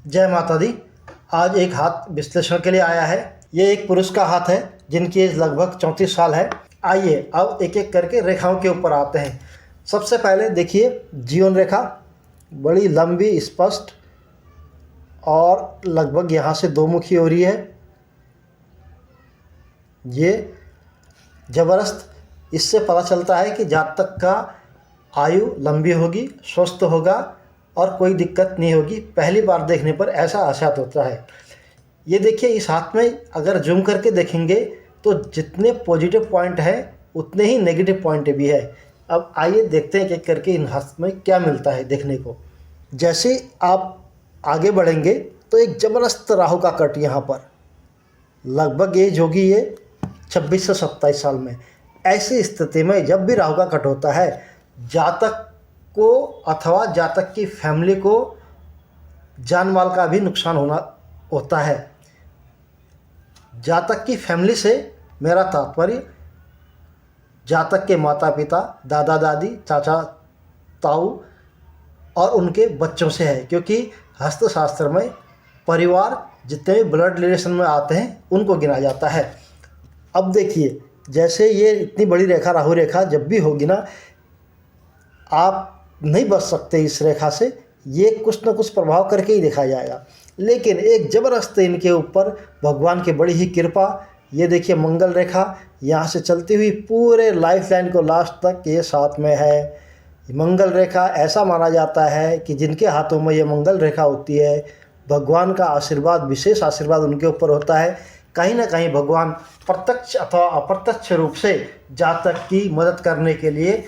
जय माता दी। आज एक हाथ विश्लेषण के लिए आया है। ये एक पुरुष का हाथ है जिनकी एज लगभग 34 साल है। आइए अब एक एक करके रेखाओं के ऊपर आते हैं। सबसे पहले देखिए जीवन रेखा, बड़ी लंबी, स्पष्ट और लगभग यहाँ से दो मुखी हो रही है। ये ज़बरदस्त, इससे पता चलता है कि जातक का आयु लंबी होगी, स्वस्थ होगा और कोई दिक्कत नहीं होगी। पहली बार देखने पर ऐसा आसात होता है। ये देखिए इस हाथ में अगर जूम करके देखेंगे तो जितने पॉजिटिव पॉइंट हैं उतने ही नेगेटिव पॉइंट भी है। अब आइए देखते हैं कि करके इन हाथ में क्या मिलता है देखने को। जैसे आप आगे बढ़ेंगे तो एक ज़बरदस्त राहु का कट यहाँ पर, लगभग एज होगी ये 26 से 27 साल में। ऐसी स्थिति में जब भी राहु का कट होता है, जातक को अथवा जातक की फैमिली को जान माल का भी नुकसान होता है। जातक की फैमिली से मेरा तात्पर्य जातक के माता पिता, दादा दादी, चाचा ताऊ और उनके बच्चों से है, क्योंकि हस्तशास्त्र में परिवार जितने भी ब्लड रिलेशन में आते हैं उनको गिना जाता है। अब देखिए जैसे ये इतनी बड़ी रेखा राहु रेखा जब भी होगी ना, आप नहीं बच सकते इस रेखा से। ये कुछ न कुछ प्रभाव करके ही देखा जाएगा, लेकिन एक ज़बरदस्त इनके ऊपर भगवान की बड़ी ही कृपा। ये देखिए मंगल रेखा यहाँ से चलती हुई पूरे लाइफ लाइन को लास्ट तक ये साथ में है। मंगल रेखा ऐसा माना जाता है कि जिनके हाथों में ये मंगल रेखा होती है, भगवान का आशीर्वाद, विशेष आशीर्वाद उनके ऊपर होता है। कहीं ना कहीं भगवान प्रत्यक्ष अथवा अप्रत्यक्ष रूप से जातक की मदद करने के लिए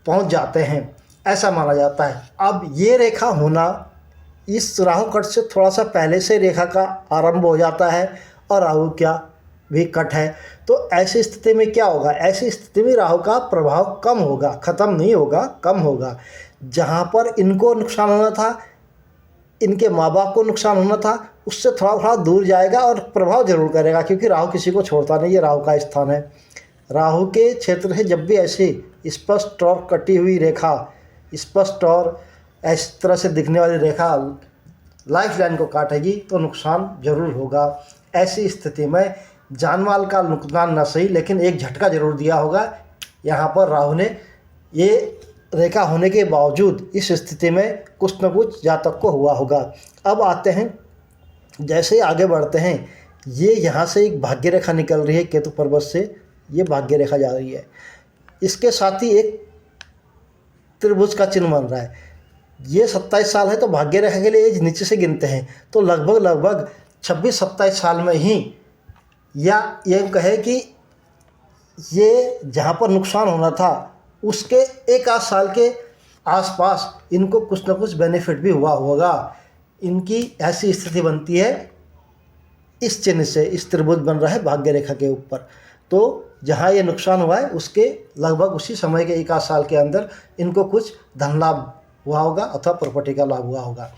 पहुंच जाते हैं, ऐसा माना जाता है। अब ये रेखा होना, इस राहु कट से थोड़ा सा पहले से रेखा का आरंभ हो जाता है और राहु क्या भी कट है, तो ऐसी स्थिति में क्या होगा? ऐसी स्थिति में राहु का प्रभाव कम होगा, ख़त्म नहीं होगा, कम होगा। जहाँ पर इनको नुकसान होना था, इनके माँ बाप को नुकसान होना था, उससे थोड़ा थोड़ा दूर जाएगा और प्रभाव जरूर करेगा, क्योंकि राहु किसी को छोड़ता नहीं। ये राहु का स्थान है। राहु के क्षेत्र से जब भी ऐसी स्पष्ट और कटी हुई रेखा, स्पष्ट और इस तरह से दिखने वाली रेखा लाइफ लाइन को काटेगी तो नुकसान जरूर होगा। ऐसी स्थिति में जान माल का नुकसान न सही, लेकिन एक झटका जरूर दिया होगा। यहाँ पर राहु ने ये रेखा होने के बावजूद इस स्थिति में कुछ न कुछ जातक को हुआ होगा। अब आते हैं, जैसे ही आगे बढ़ते हैं, ये यहाँ से एक भाग्य रेखा निकल रही है केतु पर्वत से, ये भाग्य रेखा जा रही है। इसके साथ ही एक त्रिभुज का चिन्ह बन रहा है। ये 27 साल है तो भाग्य रेखा के लिए एज नीचे से गिनते हैं तो लगभग 26-27 साल में ही, या ये कहे कि ये जहाँ पर नुकसान होना था उसके एक आध साल के आसपास इनको कुछ न कुछ बेनिफिट भी हुआ होगा। इनकी ऐसी स्थिति बनती है इस चिन्ह से, इस त्रिभुज बन रहा है भाग्य रेखा के ऊपर। तो जहाँ ये नुकसान हुआ है उसके लगभग उसी समय के एक आध साल के अंदर इनको कुछ धन लाभ हुआ होगा अथवा प्रॉपर्टी का लाभ हुआ होगा।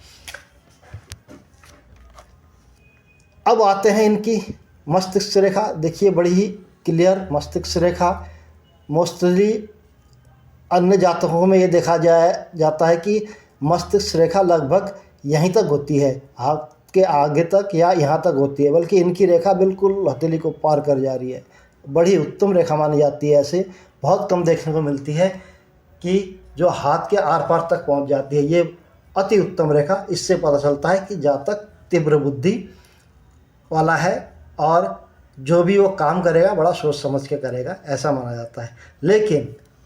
अब आते हैं इनकी मस्तिष्क रेखा। देखिए बड़ी ही क्लियर मस्तिष्क रेखा। मोस्टली अन्य जातकों में ये देखा जाता है कि मस्तिष्क रेखा लगभग यहीं तक होती है, हाथ के आगे तक या यहाँ तक होती है, बल्कि इनकी रेखा बिल्कुल हथेली को पार कर जा रही है। बड़ी उत्तम रेखा मानी जाती है। ऐसे बहुत कम देखने को मिलती है कि जो हाथ के आर पार तक पहुँच जाती है। ये अति उत्तम रेखा। इससे पता चलता है कि जातक तीव्र बुद्धि वाला है और जो भी वो काम करेगा बड़ा सोच समझ के करेगा, ऐसा माना जाता है।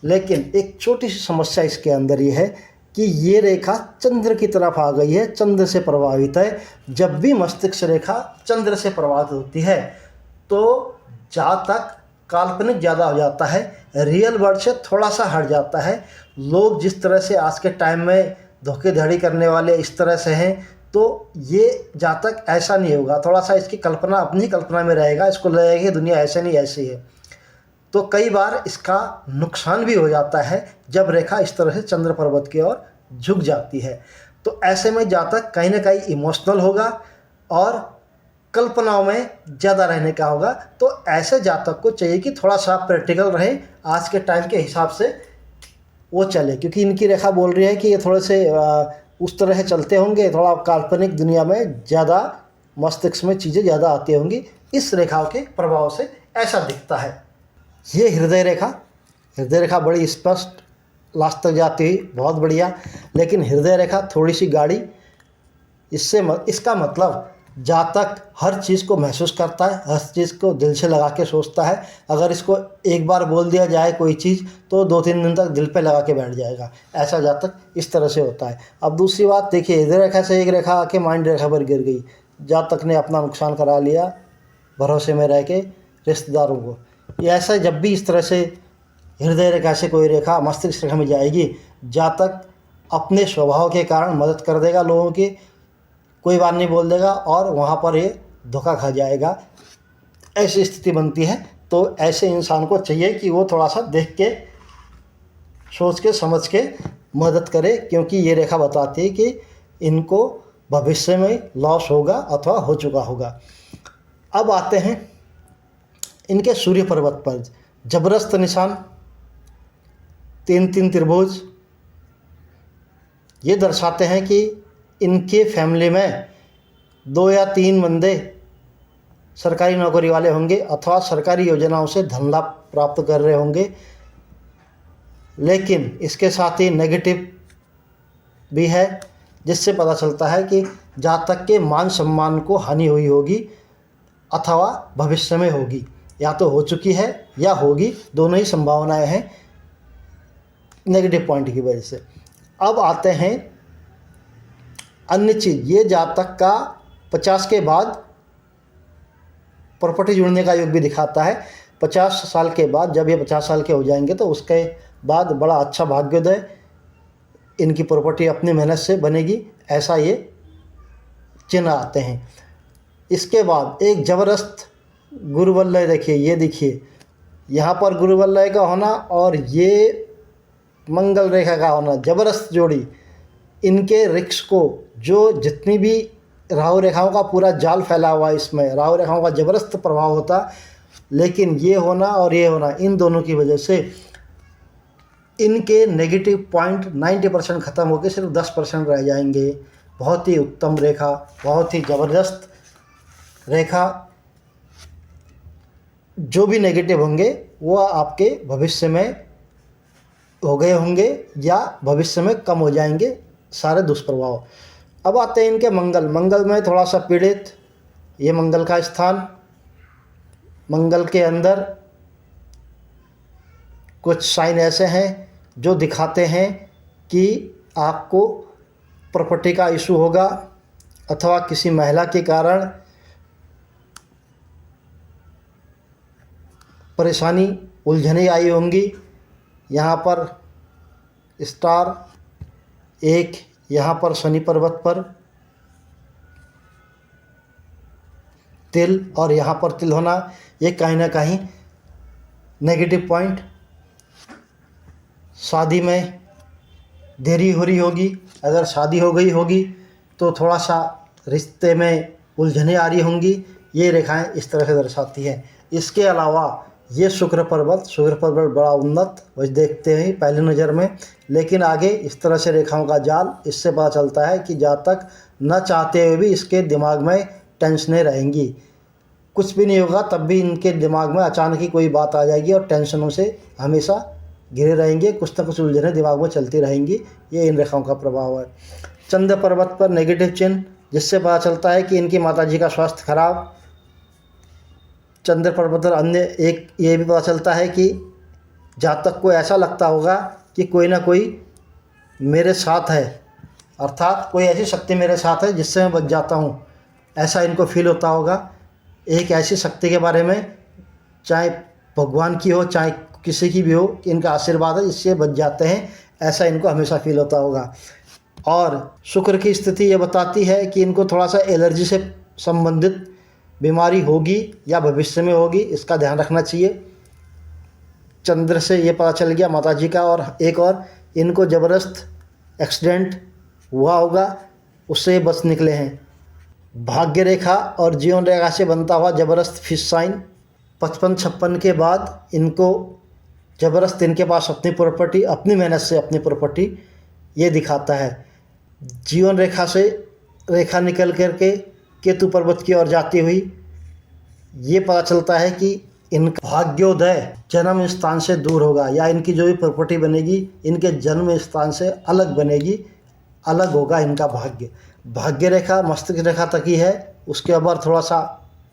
लेकिन एक छोटी सी समस्या इसके अंदर ये है कि ये रेखा चंद्र की तरफ आ गई है, चंद्र से प्रभावित है। जब भी मस्तिष्क रेखा चंद्र से प्रभावित होती है तो जातक काल्पनिक ज़्यादा हो जाता है, रियल वर्ल्ड से थोड़ा सा हट जाता है। लोग जिस तरह से आज के टाइम में धोखेधड़ी करने वाले इस तरह से हैं, तो ये जातक ऐसा नहीं होगा। थोड़ा सा इसकी कल्पना अपनी कल्पना में रहेगा, इसको लगेगा कि दुनिया ऐसे नहीं ऐसी है। तो कई बार इसका नुकसान भी हो जाता है जब रेखा इस तरह से चंद्र पर्वत की ओर झुक जाती है। तो ऐसे में जातक कहीं ना कहीं इमोशनल होगा और कल्पनाओं में ज़्यादा रहने का होगा। तो ऐसे जातक को चाहिए कि थोड़ा सा प्रैक्टिकल रहे, आज के टाइम के हिसाब से वो चले, क्योंकि इनकी रेखा बोल रही है कि ये थोड़े से उस तरह से चलते होंगे, थोड़ा काल्पनिक दुनिया में ज़्यादा मस्तिष्क में चीज़ें ज़्यादा आती होंगी। इस रेखाओं के प्रभाव से ऐसा दिखता है। ये हृदय रेखा बड़ी स्पष्ट लास्ट तक जाती हुई, बहुत बढ़िया। लेकिन हृदय रेखा थोड़ी सी गाढ़ी। इसका मतलब जातक हर चीज़ को महसूस करता है, हर चीज़ को दिल से लगा के सोचता है। अगर इसको एक बार बोल दिया जाए कोई चीज़ तो 2-3 दिन तक दिल पे लगा के बैठ जाएगा। ऐसा जातक इस तरह से होता है। अब दूसरी बात देखिए, हृदय रेखा से एक रेखा आके माइंड रेखा पर गिर गई। जातक ने अपना नुकसान करा लिया भरोसे में रह के रिश्तेदारों को। ये ऐसा जब भी इस तरह से हृदय रेखा से कोई रेखा मस्तिष्क रेखा में जाएगी, जातक अपने स्वभाव के कारण मदद कर देगा लोगों की, कोई बात नहीं बोल देगा और वहाँ पर ये धोखा खा जाएगा। ऐसी स्थिति बनती है। तो ऐसे इंसान को चाहिए कि वो थोड़ा सा देख के, सोच के, समझ के मदद करे, क्योंकि ये रेखा बताती है कि इनको भविष्य में लॉस होगा अथवा हो चुका होगा। अब आते हैं इनके सूर्य पर्वत पर। जबरदस्त निशान, 3-3 त्रिभुज, ये दर्शाते हैं कि इनके फैमिली में 2 या 3 बंदे सरकारी नौकरी वाले होंगे अथवा सरकारी योजनाओं से धन लाभ प्राप्त कर रहे होंगे। लेकिन इसके साथ ही नेगेटिव भी है, जिससे पता चलता है कि जातक के मान सम्मान को हानि हुई होगी अथवा भविष्य में होगी, या तो हो चुकी है या होगी, दोनों ही संभावनाएं हैं नेगेटिव पॉइंट की वजह से। अब आते हैं अन्य चीज़। ये जातक का 50 के बाद प्रॉपर्टी जुड़ने का योग भी दिखाता है। 50 साल के बाद, जब ये 50 साल के हो जाएंगे तो उसके बाद बड़ा अच्छा भाग्योदय, इनकी प्रॉपर्टी अपनी मेहनत से बनेगी, ऐसा ये चिन्ह आते हैं। इसके बाद एक ज़बरदस्त गुरुवलय देखिए, ये देखिए यहाँ पर गुरुवलय का होना और ये मंगल रेखा का होना, ज़बरदस्त जोड़ी। इनके रिक्स को, जो जितनी भी राहु रेखाओं का पूरा जाल फैला हुआ है, इसमें राहु रेखाओं का ज़बरदस्त प्रभाव होता, लेकिन ये होना और ये होना, इन दोनों की वजह से इनके नेगेटिव पॉइंट 90% ख़त्म होकर सिर्फ 10% रह जाएंगे। बहुत ही उत्तम रेखा, बहुत ही ज़बरदस्त रेखा। जो भी नेगेटिव होंगे वो आपके भविष्य में हो गए होंगे या भविष्य में कम हो जाएंगे सारे दुष्प्रभाव। अब आते हैं इनके मंगल में थोड़ा सा पीड़ित, ये मंगल का स्थान। मंगल के अंदर कुछ साइन ऐसे हैं जो दिखाते हैं कि आपको प्रॉपर्टी का इशू होगा अथवा किसी महिला के कारण परेशानी, उलझने आई होंगी। यहाँ पर स्टार एक, यहाँ पर शनि पर्वत पर तिल और यहाँ पर तिल होना, ये कहीं ना कहीं नेगेटिव पॉइंट। शादी में देरी हो रही होगी, अगर शादी हो गई होगी तो थोड़ा सा रिश्ते में उलझने आ रही होंगी, ये रेखाएं इस तरह से दर्शाती हैं। इसके अलावा ये शुक्र पर्वत बड़ा उन्नत वह देखते हैं पहली नज़र में, लेकिन आगे इस तरह से रेखाओं का जाल, इससे पता चलता है कि जातक न चाहते हुए भी इसके दिमाग में टेंशनें रहेंगी। कुछ भी नहीं होगा तब भी इनके दिमाग में अचानक ही कोई बात आ जाएगी और टेंशनों से हमेशा घिरे रहेंगे, कुछ न कुछ उलझने दिमाग में चलती रहेंगी। ये इन रेखाओं का प्रभाव है। चंद्र पर्वत पर नेगेटिव चिन्ह, जिससे पता चलता है कि इनकी माताजी का स्वास्थ्य खराब। चंद्र पर्वत पर अन्य एक ये भी पता चलता है कि जातक को ऐसा लगता होगा कि कोई ना कोई मेरे साथ है, अर्थात कोई ऐसी शक्ति मेरे साथ है जिससे मैं बच जाता हूँ, ऐसा इनको फील होता होगा। एक ऐसी शक्ति के बारे में, चाहे भगवान की हो चाहे किसी की भी हो, कि इनका आशीर्वाद है जिससे बच जाते हैं, ऐसा इनको हमेशा फील होता होगा। और शुक्र की स्थिति ये बताती है कि इनको थोड़ा सा एलर्जी से संबंधित बीमारी होगी या भविष्य में होगी, इसका ध्यान रखना चाहिए। चंद्र से ये पता चल गया माताजी का, और एक और इनको ज़बरदस्त एक्सीडेंट हुआ होगा, उससे बच निकले हैं। भाग्य रेखा और जीवन रेखा से बनता हुआ ज़बरदस्त फिश साइन। 55-56 के बाद इनको ज़बरदस्त, इनके पास अपनी प्रॉपर्टी, अपनी मेहनत से अपनी प्रॉपर्टी, ये दिखाता है। जीवन रेखा से रेखा निकल करके केतु पर्वत की ओर जाती हुई ये पता चलता है कि इनका भाग्योदय जन्म स्थान से दूर होगा, या इनकी जो भी प्रॉपर्टी बनेगी इनके जन्म स्थान से अलग बनेगी, अलग होगा इनका भाग्य। भाग्य रेखा मस्तिष्क रेखा तक ही है, उसके बाद थोड़ा सा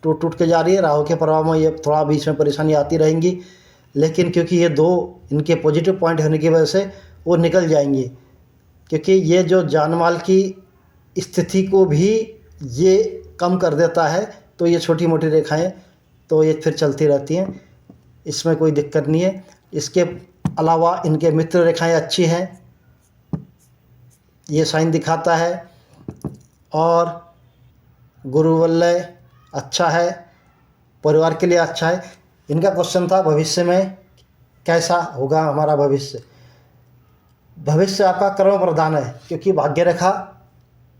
टूट टूट के जा रही है। राहु के प्रभाव में ये थोड़ा बीच में परेशानी आती रहेंगी, लेकिन क्योंकि ये दो इनके पॉजिटिव पॉइंट होने की वजह से वो निकल जाएंगे, क्योंकि ये जो जानमाल की स्थिति को भी ये कम कर देता है। तो ये छोटी मोटी रेखाएं तो ये फिर चलती रहती हैं, इसमें कोई दिक्कत नहीं है। इसके अलावा इनके मित्र रेखाएं अच्छी हैं, ये साइन दिखाता है। और गुरुवलय अच्छा है, परिवार के लिए अच्छा है। इनका क्वेश्चन था भविष्य में कैसा होगा हमारा भविष्य। भविष्य आपका कर्म प्रधान है, क्योंकि भाग्य रेखा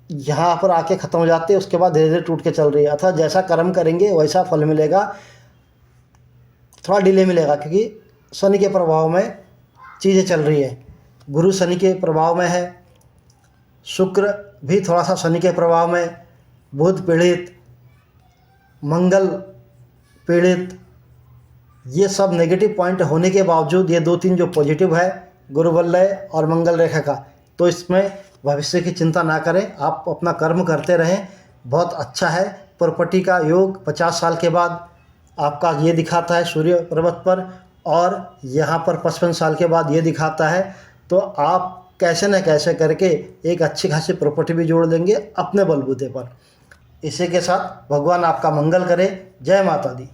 यहाँ पर आके ख़त्म हो जाती है, उसके बाद धीरे धीरे टूट के चल रही है। अर्थात जैसा कर्म करेंगे वैसा फल मिलेगा, थोड़ा डिले मिलेगा, क्योंकि शनि के प्रभाव में चीज़ें चल रही है। गुरु शनि के प्रभाव में है, शुक्र भी थोड़ा सा शनि के प्रभाव में, बुध पीड़ित, मंगल पीड़ित, ये सब नेगेटिव पॉइंट होने के बावजूद ये दो तीन जो पॉजिटिव है गुरुवलय और मंगल रेखा का, तो इसमें भविष्य की चिंता ना करें, आप अपना कर्म करते रहें। बहुत अच्छा है। प्रॉपर्टी का योग 50 साल के बाद आपका ये दिखाता है सूर्य पर्वत पर, और यहाँ पर 55 साल के बाद ये दिखाता है। तो आप कैसे न कैसे करके एक अच्छी खासी प्रॉपर्टी भी जोड़ देंगे अपने बलबूते पर। इसी के साथ भगवान आपका मंगल करे। जय माता दी।